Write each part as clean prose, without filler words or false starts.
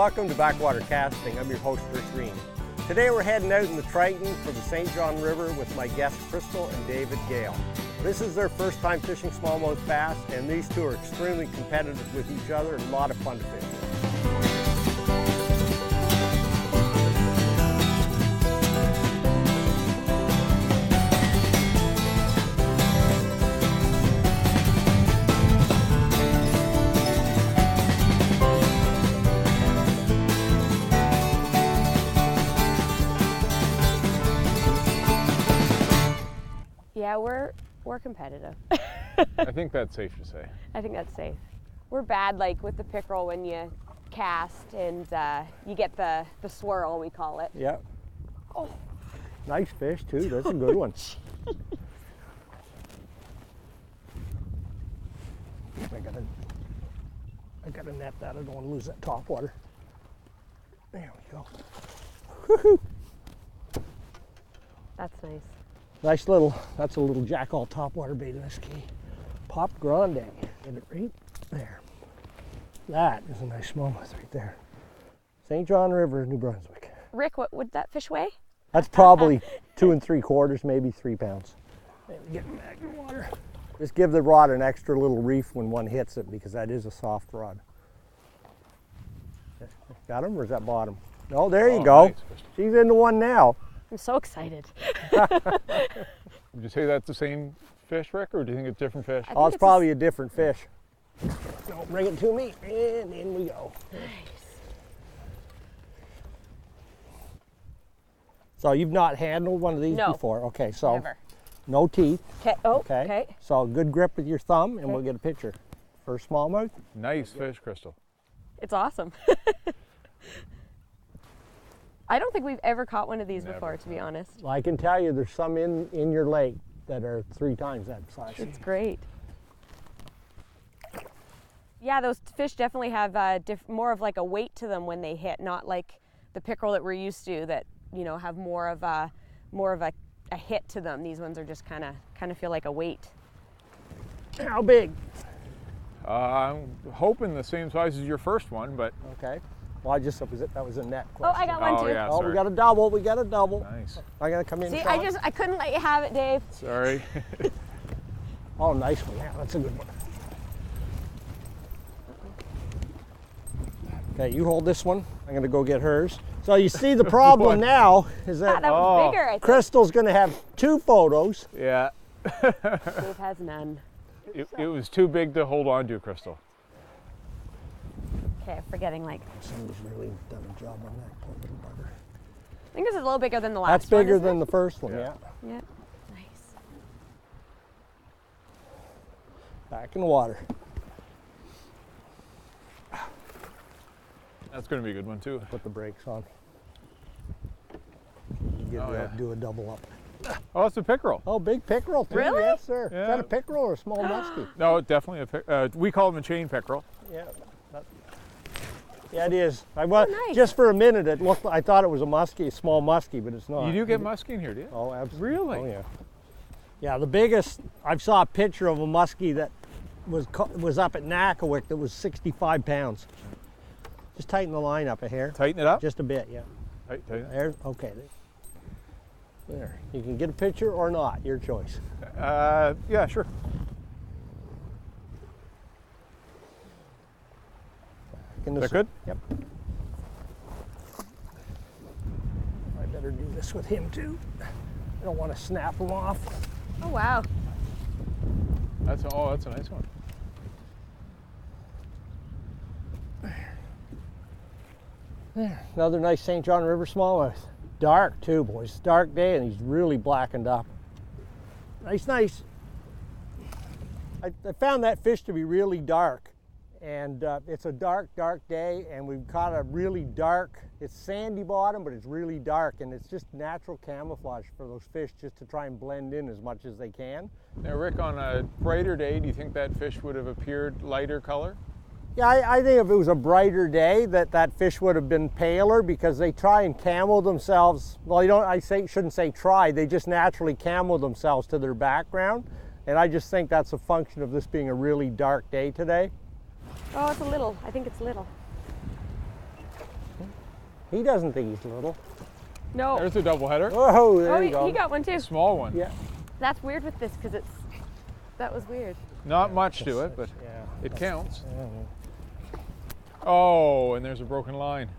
Welcome to Backwater Casting. I'm your host, Greene. Today we're heading out in the Triton for the St. John River with my guests Crystal and David Gale. This is their first time fishing smallmouth bass, and these two are extremely competitive with each other and a lot of fun to fish with. Yeah, we're competitive. I think that's safe to say. I think that's safe. We're bad, like with the pickerel when you cast and you get the swirl, we call it. Yep. Oh, nice fish too. That's a good one. I gotta net that. I don't want to lose that top water. There we go. Woohoo! That's nice. Nice little, that's a little jackall topwater bait in this key. Pop grande. Get it right there. That is a nice smallmouth right there. St. John River, New Brunswick. Rick, what would that fish weigh? That's probably 2 3/4, maybe 3 pounds. There we get back in the water. Just give the rod an extra little reef when one hits it because that is a soft rod. Got him, or is that bottom? Oh, there you go. Nice. She's into one now. I'm so excited. Would you say that's the same fish, Rick, or do you think it's a different fish? Oh, it's probably a different fish. No, bring it to me, and in we go. Nice. So you've not handled one of these before? Okay, so Never. no teeth. Okay. Oh, okay. So good grip with your thumb, and we'll get a picture. First smallmouth. Nice fish, Crystal. It's awesome. I don't think we've ever caught one of these before, to be honest. Well, I can tell you there's some in your lake that are 3 times that size. It's great. Yeah, those fish definitely have more of like a weight to them when they hit, not like the pickerel that we're used to that, you know, have more of a hit to them. These ones are just kind of feel like a weight. How big? I'm hoping the same size as your first one, but Okay. Well, that was a net question. Oh, I got one too. Yeah, Oh, sorry. we got a double. Nice. I gotta come in. See, Sean? I couldn't let you have it, Dave. Sorry. Oh, nice one. Yeah, that's a good one. Okay, you hold this one. I'm gonna go get hers. So you see the problem now is that That was bigger, I think. Crystal's gonna have 2 photos. Yeah. Dave has none. It was too big to hold on to, Crystal. Okay, I'm forgetting like. Somebody's really done a job on that poor little bugger. I think this is a little bigger than the last That's one. bigger isn't than it? the first one, Yeah. yeah. Yeah. Nice. Back in the water. That's going to be a good one, too. Put the brakes on. Do a double up. Oh, it's a pickerel. Oh, big pickerel too. Really? Yes, sir. Yeah. Is that a pickerel or a small muskie? No, definitely we call them a chain pickerel. Yeah. Yeah, it is. Nice. Just for a minute, I thought it was a muskie, a small muskie, but it's not. You do get muskie in here, do you? Oh, absolutely. Really? Oh, yeah. Yeah, the biggest, I saw a picture of a muskie that was up at Nakawik that was 65 pounds. Just tighten the line up a hair. Tighten it up? Just a bit, yeah. Tighten it. There, okay. There. You can get a picture or not, your choice. Yeah, sure. Is that good? Yep. I better do this with him too. I don't want to snap him off. Oh wow. That's a nice one. There. Another nice St. John River smallmouth. Dark too, boys. Dark day and he's really blackened up. Nice. I found that fish to be really dark. And it's a dark day, and we've caught a really dark, it's sandy bottom, but it's really dark, and it's just natural camouflage for those fish just to try and blend in as much as they can. Now, Rick, on a brighter day, do you think that fish would have appeared lighter color? Yeah, I think if it was a brighter day, that fish would have been paler because they try and camo themselves. Well, shouldn't say try, they just naturally camo themselves to their background. And I just think that's a function of this being a really dark day today. Oh, it's a little. I think it's little. He doesn't think he's little. No. There's a double header. Whoa, there you go. He got one too. Small one. Yeah. That's weird with this because that was weird. Not much to it, but Yeah. it counts. Yeah. Oh, and there's a broken line.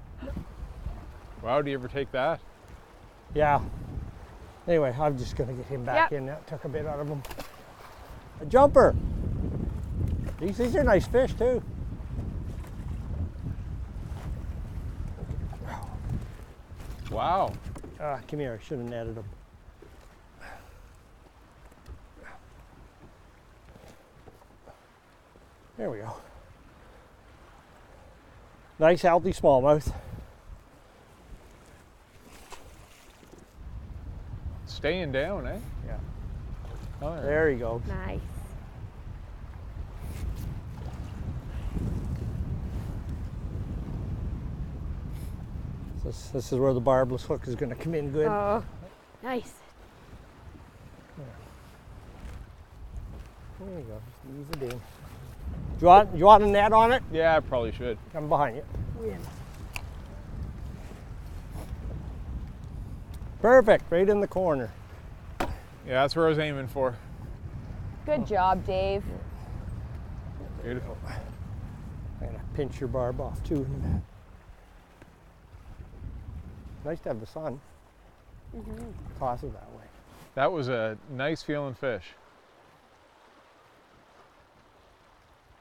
Wow, do you ever take that? Yeah. Anyway, I'm just going to get him back Yep. in. That took a bit out of him. A jumper. These are nice fish too. Wow. Come here, I should have netted them. There we go. Nice healthy smallmouth. Staying down, eh? Yeah. Oh, There he goes. Nice. This is where the barbless hook is going to come in good. Oh, nice. There you go. Just ease it in. Do you want a net on it? Yeah, I probably should. Come behind you. Perfect, right in the corner. Yeah, that's where I was aiming for. Good job, Dave. Beautiful. I'm gonna pinch your barb off too. Nice to have the sun. Toss it that way. That was a nice feeling fish.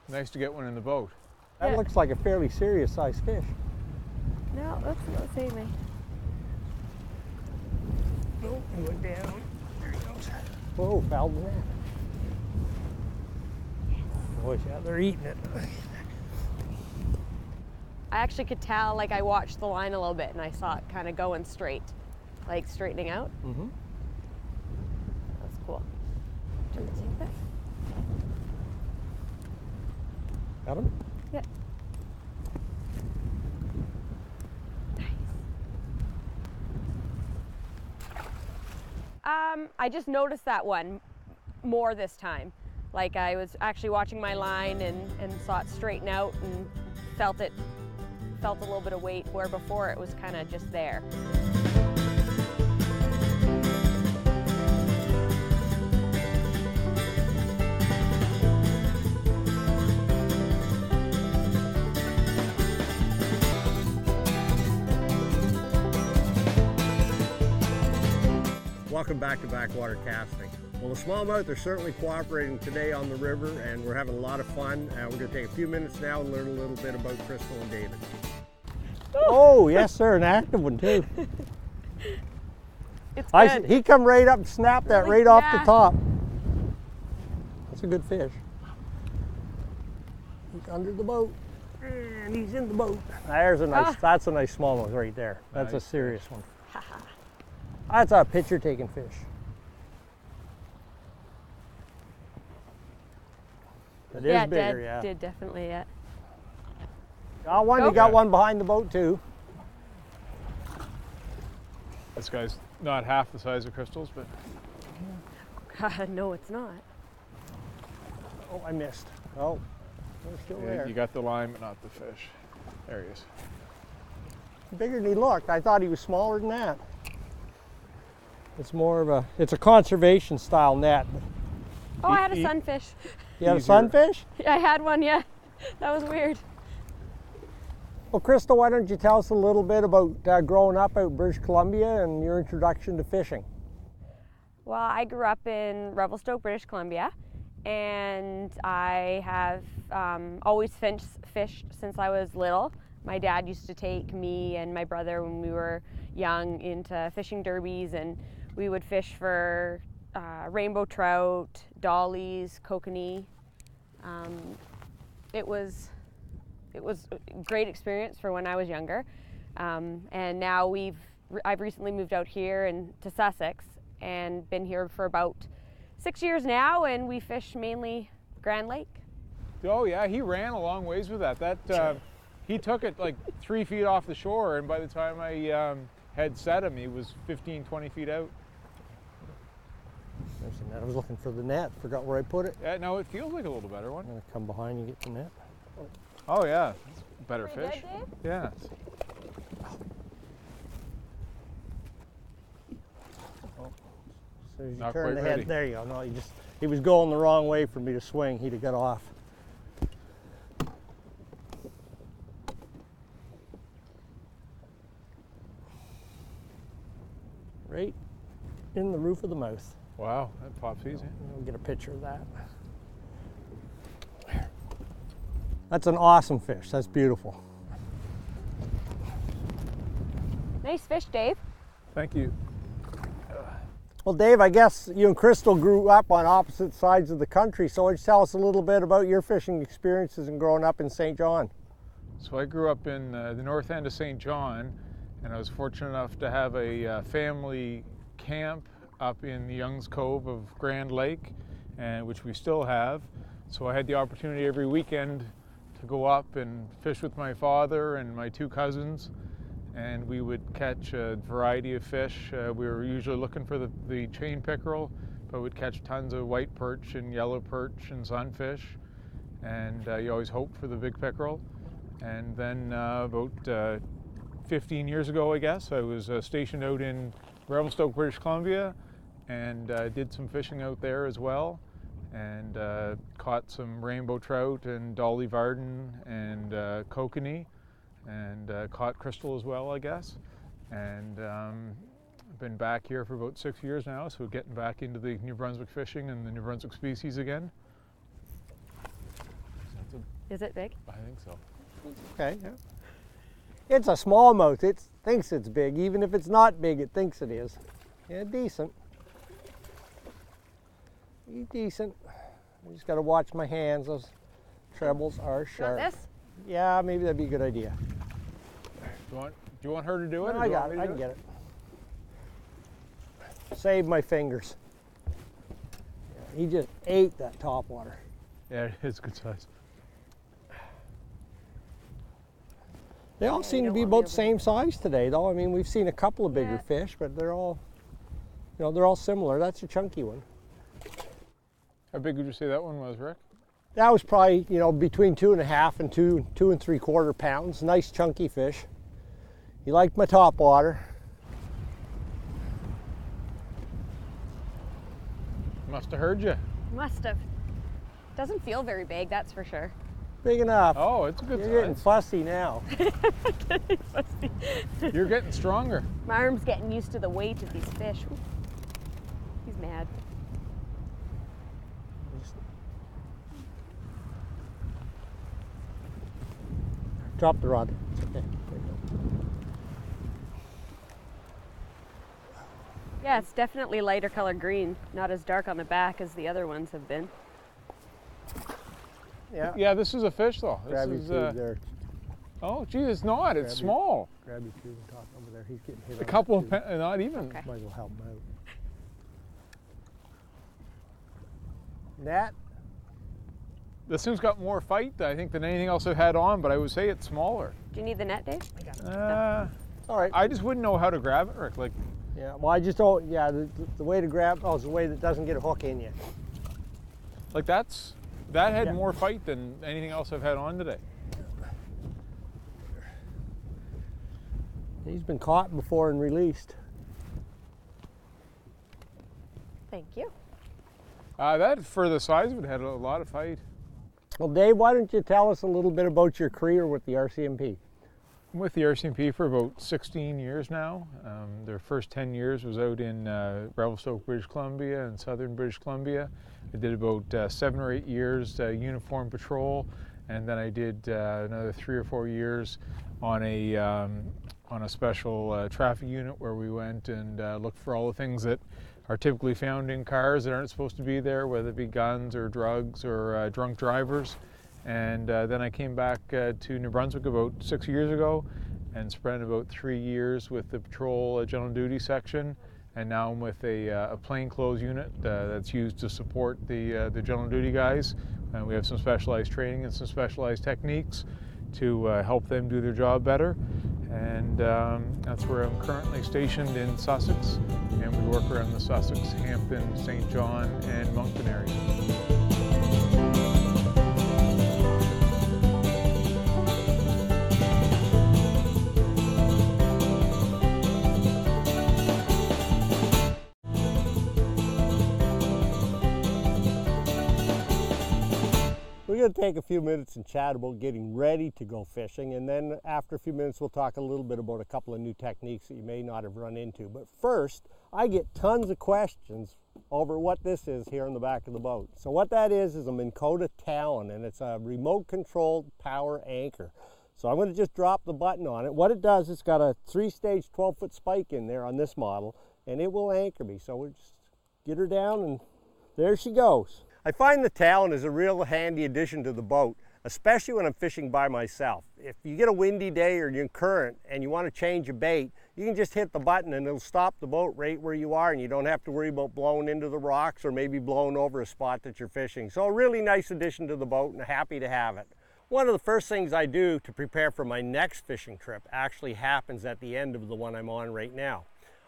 Nice to get one in the boat. That Yeah. looks like a fairly serious sized fish. No, let's see me. Oh, he went down. There he goes. Whoa, fouled the net. Boys, yeah, they're eating it. I actually could tell, like I watched the line a little bit and I saw it kind of going straight, like straightening out. Mm-hmm. That's cool. Do you want to take that? Got him? Yeah. Nice. I just noticed that one more this time. Like I was actually watching my line and saw it straighten out and felt a little bit of weight, where before it was kind of just there. Welcome back to Backwater Casting. Well, the smallmouth are certainly cooperating today on the river, and we're having a lot of fun. We're going to take a few minutes now and learn a little bit about Crystal and David. Oh, yes, sir, an active one too. It's good. He come right up and snapped that Really? right off the Yeah. top. That's a good fish. He's under the boat, and he's in the boat. There's a nice. That's a nice smallmouth right there. That's Nice a serious one. That's a picture-taking fish. It is bigger, yeah. Did definitely, yeah. Got one. Go. You got one behind the boat too. This guy's not half the size of Crystal's, but God, no, it's not. Oh, I missed. Oh, they're still there. you got the line, but not the fish. There he is. Bigger than he looked. I thought he was smaller than that. It's more of a, it's a conservation style net. Oh, I had a sunfish. You had a Easier. sunfish? Yeah, I had one, yeah. That was weird. Well, Crystal, why don't you tell us a little bit about growing up out in British Columbia and your introduction to fishing? Well, I grew up in Revelstoke, British Columbia, and I have always fished since I was little. My dad used to take me and my brother when we were young into fishing derbies, and we would fish for rainbow trout, dollies, kokanee. It was a great experience for when I was younger, and now I've recently moved out here to Sussex and been here for about 6 years now, and we fish mainly Grand Lake. Oh yeah, he ran a long ways with that. He took it like 3 feet off the shore, and by the time I had set him, he was 15, 20 feet out. There's the net. I was looking for the net. Forgot where I put it. Yeah, no, it feels like a little better one. I'm gonna come behind you and get the net. Oh yeah, it's a better Pretty fish. good, Dave? Yeah. So as you Not turn quite the head, ready. there you go. No, he was going the wrong way for me to swing. He'd have got off. Right in the roof of the mouth. Wow, that pops easy. We'll get a picture of that. That's an awesome fish. That's beautiful. Nice fish, Dave. Thank you. Well, Dave, I guess you and Crystal grew up on opposite sides of the country, so why don't you tell us a little bit about your fishing experiences and growing up in St. John? So I grew up in the north end of St. John, and I was fortunate enough to have a family camp up in the Young's Cove of Grand Lake, which we still have. So I had the opportunity every weekend to go up and fish with my father and my two cousins, and we would catch a variety of fish. We were usually looking for the chain pickerel, but we'd catch tons of white perch and yellow perch and sunfish, and you always hope for the big pickerel. And then about 15 years ago, I guess, I was stationed out in Revelstoke, British Columbia, and did some fishing out there as well, and caught some rainbow trout and dolly varden and kokanee, and caught Crystal as well, I guess. And been back here for about 6 years now, so getting back into the New Brunswick fishing and the New Brunswick species again. Is it big? I think so. Okay. Yeah. It's a smallmouth. It thinks it's big. Even if it's not big, it thinks it is. Yeah, decent. Decent. I just got to watch my hands. Those trebles are You sharp. want this? Yeah, maybe that'd be a good idea. Do you want her to do it? No, or I do you got want it. me I to can do get it. Save my fingers. Yeah, he just ate that topwater. Yeah, it's good size. They all Yeah, seem you to be don't want about me the same size today, though. I mean, we've seen a couple of bigger Yeah. fish, but they're all, they're all similar. That's a chunky one. How big would you say that one was, Rick? That was probably, between 2.5 and 2 3/4 pounds. Nice chunky fish. He liked my topwater. Must have heard you. Must have. Doesn't feel very big, that's for sure. Big enough. Oh, it's a good You're getting size. fussy now. You're getting stronger. My arm's getting used to the weight of these fish. Ooh. He's mad. Drop the rod. It's okay. There you go. Yeah, it's definitely lighter color green. Not as dark on the back as the other ones have been. Yeah. Yeah, this is a fish though. Grab your This is, tube there. oh, gee, it's not. It's Grab your- small. Grab your tube and toss over there. He's getting hit. A on couple the of, tube. not even. Okay. Might as well help him out. That. This thing's got more fight, I think, than anything else I've had on, but I would say it's smaller. Do you need the net, Dave? All right. I just wouldn't know how to grab it, Rick. Like, Yeah. Well, I just don't. Yeah. The way to grab. Oh, it's the way that doesn't get a hook in you. that had Yeah. more fight than anything else I've had on today. He's been caught before and released. Thank you. That, for the size of it, had a lot of fight. Well, Dave, why don't you tell us a little bit about your career with the RCMP? I'm with the RCMP for about 16 years now. Their first 10 years was out in Revelstoke, British Columbia and southern British Columbia. I did about 7 or 8 years uniform patrol, and then I did another 3 or 4 years on a special traffic unit where we went and looked for all the things that are typically found in cars that aren't supposed to be there, whether it be guns or drugs or drunk drivers. And then I came back to New Brunswick about 6 years ago and spent about 3 years with the patrol general duty section. And now I'm with a plainclothes unit that's used to support the general duty guys. And we have some specialized training and some specialized techniques to help them do their job better. And that's where I'm currently stationed in Sussex. And we work around the Sussex, Hampton, St. John, and Moncton area. going to take a few minutes and chat about getting ready to go fishing, and then after a few minutes we'll talk a little bit about a couple of new techniques that you may not have run into. But first, I get tons of questions over what this is here in the back of the boat. So what that is a Minn Kota Talon, and it's a remote controlled power anchor. So I'm going to just drop the button on it. What it does, it's got a 3-stage 12-foot spike in there on this model, and it will anchor me. So we'll just get her down, and there she goes. I find the Talon is a real handy addition to the boat, especially when I'm fishing by myself. If you get a windy day or you're in current and you want to change a bait, you can just hit the button and it'll stop the boat right where you are, and you don't have to worry about blowing into the rocks or maybe blowing over a spot that you're fishing. So a really nice addition to the boat, and happy to have it. One of the first things I do to prepare for my next fishing trip actually happens at the end of the one I'm on right now.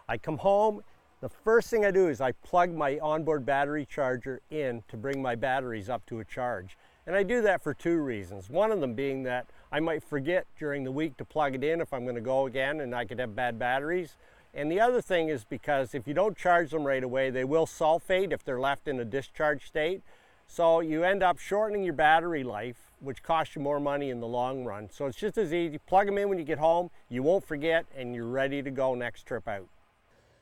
I come home. The first thing I do is I plug my onboard battery charger in to bring my batteries up to a charge. And I do that for 2 reasons. One of them being that I might forget during the week to plug it in if I'm going to go again and I could have bad batteries. And the other thing is because if you don't charge them right away, they will sulfate if they're left in a discharge state. So you end up shortening your battery life, which costs you more money in the long run. So it's just as easy. Plug them in when you get home, you won't forget, and you're ready to go next trip out.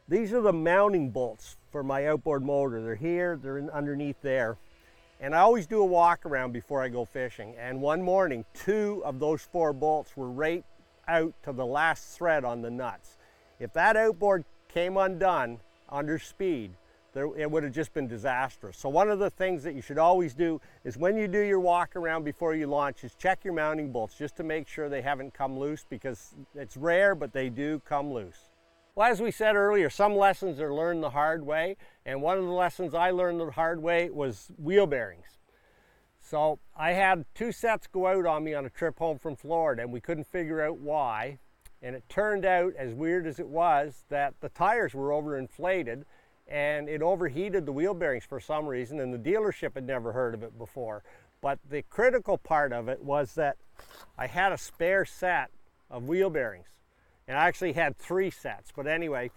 These are the mounting bolts for my outboard motor. They're here, they're underneath there. And I always do a walk around before I go fishing. And one morning, 2 of those 4 bolts were right out to the last thread on the nuts. If that outboard came undone under speed, it would have just been disastrous. So one of the things that you should always do is when you do your walk around before you launch is check your mounting bolts just to make sure they haven't come loose, because it's rare, but they do come loose. Well, as we said earlier, some lessons are learned the hard way, and one of the lessons I learned the hard way was wheel bearings. So I had 2 sets go out on me on a trip home from Florida, and we couldn't figure out why. And it turned out, as weird as it was, that the tires were overinflated, and it overheated the wheel bearings for some reason, and the dealership had never heard of it before. But the critical part of it was that I had a spare set of wheel bearings. And I actually had 3 sets. But anyway,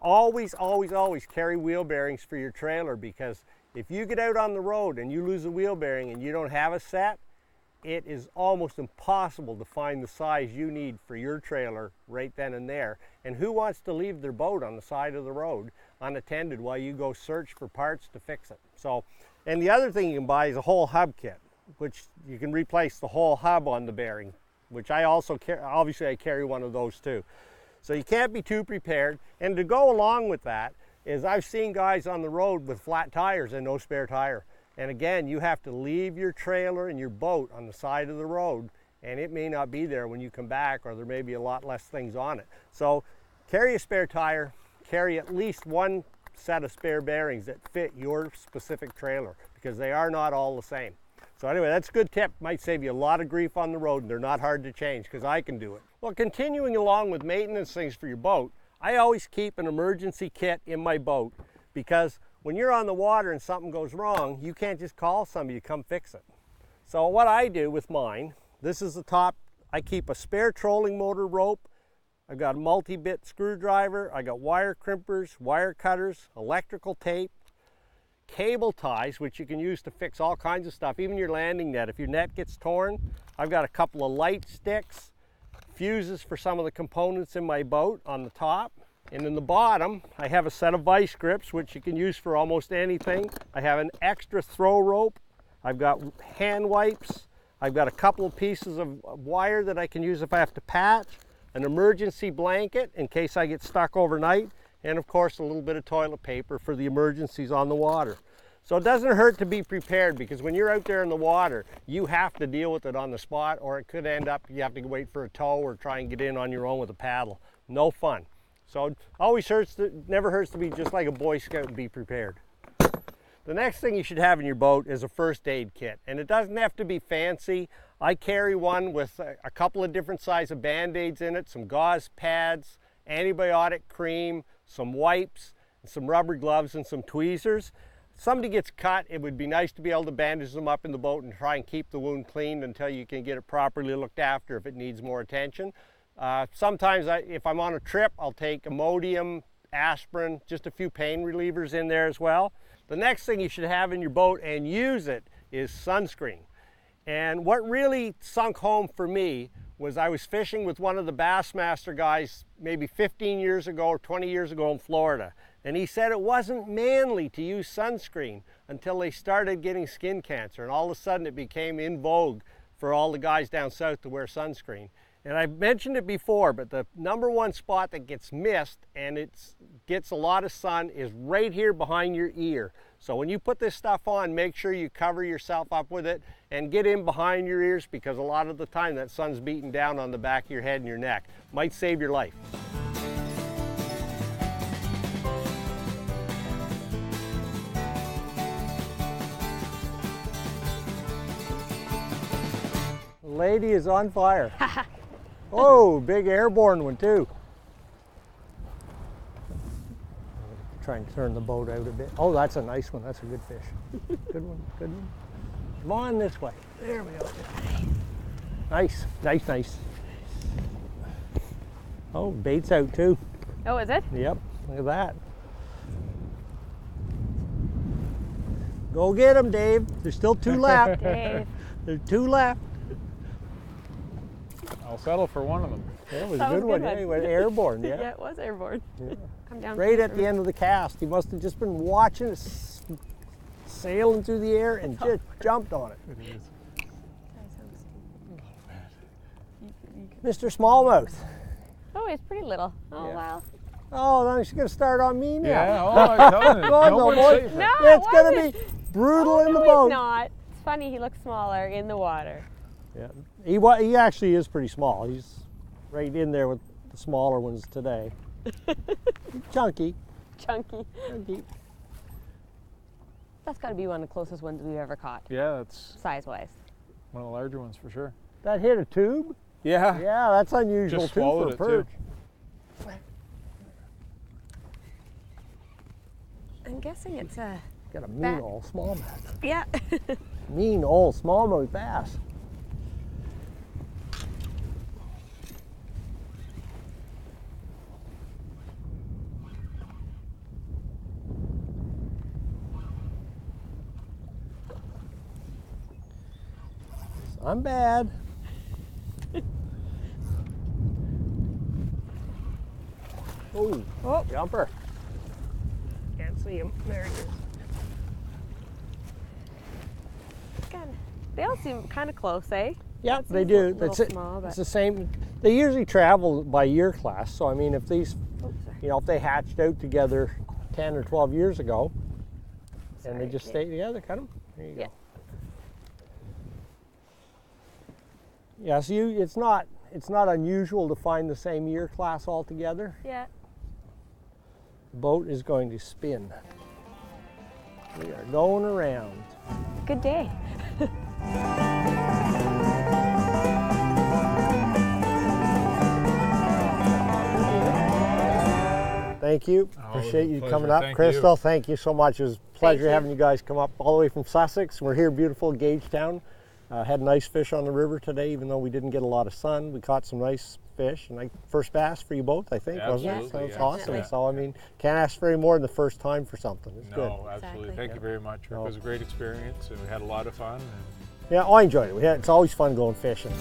always, always, always carry wheel bearings for your trailer, because if you get out on the road and you lose a wheel bearing and you don't have a set, it is almost impossible to find the size you need for your trailer right then and there. And who wants to leave their boat on the side of the road unattended while you go search for parts to fix it? So, and the other thing you can buy is a whole hub kit, which you can replace the whole hub on the bearing, which I also carry. Obviously I carry one of those too. So you can't be too prepared. And to go along with that is I've seen guys on the road with flat tires and no spare tire. And again, you have to leave your trailer and your boat on the side of the road, and it may not be there when you come back, or there may be a lot less things on it. So carry a spare tire, carry at least 1 set of spare bearings that fit your specific trailer, because they are not all the same. So anyway, that's a good tip. Might save you a lot of grief on the road, and they're not hard to change because I can do it. Well, continuing along with maintenance things for your boat, I always keep an emergency kit in my boat, because when you're on the water and something goes wrong, you can't just call somebody to come fix it. So what I do with mine, this is the top. I keep a spare trolling motor rope. I've got a multi-bit screwdriver. I got wire crimpers, wire cutters, electrical tape, cable ties, which you can use to fix all kinds of stuff, even your landing net. If your net gets torn, I've got a couple of light sticks, fuses for some of the components in my boat on the top. And in the bottom, I have a set of vice grips, which you can use for almost anything. I have an extra throw rope. I've got hand wipes. I've got a couple of pieces of wire that I can use if I have to patch, an emergency blanket in case I get stuck overnight, and of course a little bit of toilet paper for the emergencies on the water. So it doesn't hurt to be prepared, because when you're out there in the water, you have to deal with it on the spot, or it could end up you have to wait for a tow or try and get in on your own with a paddle. No fun. So it never hurts to be just like a Boy Scout and be prepared. The next thing you should have in your boat is a first aid kit, and it doesn't have to be fancy. I carry one with a couple of different sizes of Band-Aids in it, some gauze pads, antibiotic cream, some wipes, some rubber gloves, and some tweezers. If somebody gets cut, it would be nice to be able to bandage them up in the boat and try and keep the wound clean until you can get it properly looked after if it needs more attention. Sometimes if I'm on a trip, I'll take Imodium, aspirin, just a few pain relievers in there as well. The next thing you should have in your boat and use it is sunscreen. And what really sunk home for me was I was fishing with one of the Bassmaster guys maybe 15 years ago or 20 years ago in Florida. And he said it wasn't manly to use sunscreen until they started getting skin cancer. And all of a sudden it became in vogue for all the guys down south to wear sunscreen. And I've mentioned it before, but the #1 spot that gets missed and it gets a lot of sun is right here behind your ear. So when you put this stuff on, make sure you cover yourself up with it and get in behind your ears, because a lot of the time that sun's beating down on the back of your head and your neck. Might save your life. Lady is on fire. Oh, big airborne one too. Try and turn the boat out a bit. Oh, that's a nice one. That's a good fish. Good one, good one. Come on this way. There we go. Nice, nice, nice. Oh, bait's out too. Oh, is it? Yep, look at that. Go get them, Dave. There's still 2 left. Dave. There's 2 left. I'll settle for one of them. That was a good one. Yeah, he went airborne. Yeah. Yeah, it was airborne. Yeah. Come down. Right at the end of the cast. He must have just been watching it sailing through the air and just jumped on it. Mr. Smallmouth. Oh, he's pretty little. Oh, Yeah. wow. Oh, then she's going to start on me now. Yeah, oh, I'm telling you, Oh, no no, one's boy. safe. No, It's it going to wasn't. be brutal Oh, in the no, boat. he's not. It's funny, he looks smaller in the water. Yeah, he actually is pretty small. He's right in there with the smaller ones today. Chunky. Chunky. Chunky. That's got to be one of the closest ones we've ever caught, Yeah, that's size-wise. one of the larger ones for sure. That hit a tube? Yeah. Yeah, that's unusual Just too for swallowed a it too. perch. I'm guessing it's a... Got a mean Back. old smallmouth. Yeah. Mean old smallmouth bass. I'm bad. Oh, jumper. Can't see him. There he is. God, they all seem kind of close, eh? Yeah, That they seems do. a little That's it. small, but- It's the same. They usually travel by year class. So I mean, if these, Oh, sorry. you know, if they hatched out together 10 or 12 years ago, and they Sorry, just Dave. stay together, cut them. There you Yeah. go. Yeah. So it's not unusual to find the same year class all together. Yeah. The boat is going to spin. We are going around. Good day. Thank you. Oh, Appreciate you pleasure. coming up. Thank Crystal, you. thank you so much. It was a pleasure you. having you guys come up all the way from Sussex. We're here in beautiful Gagetown. Had nice fish on the river today, even though we didn't get a lot of sun. We caught some nice fish, and first bass for you both, I think, wasn't it? Absolutely, So it's yeah. awesome. Definitely. So I mean, can't ask for any more than the first time for something. It's good. No, absolutely. Exactly. Thank you very much. It was a great experience, and we had a lot of fun. And Yeah, I enjoyed it. It's always fun going fishing.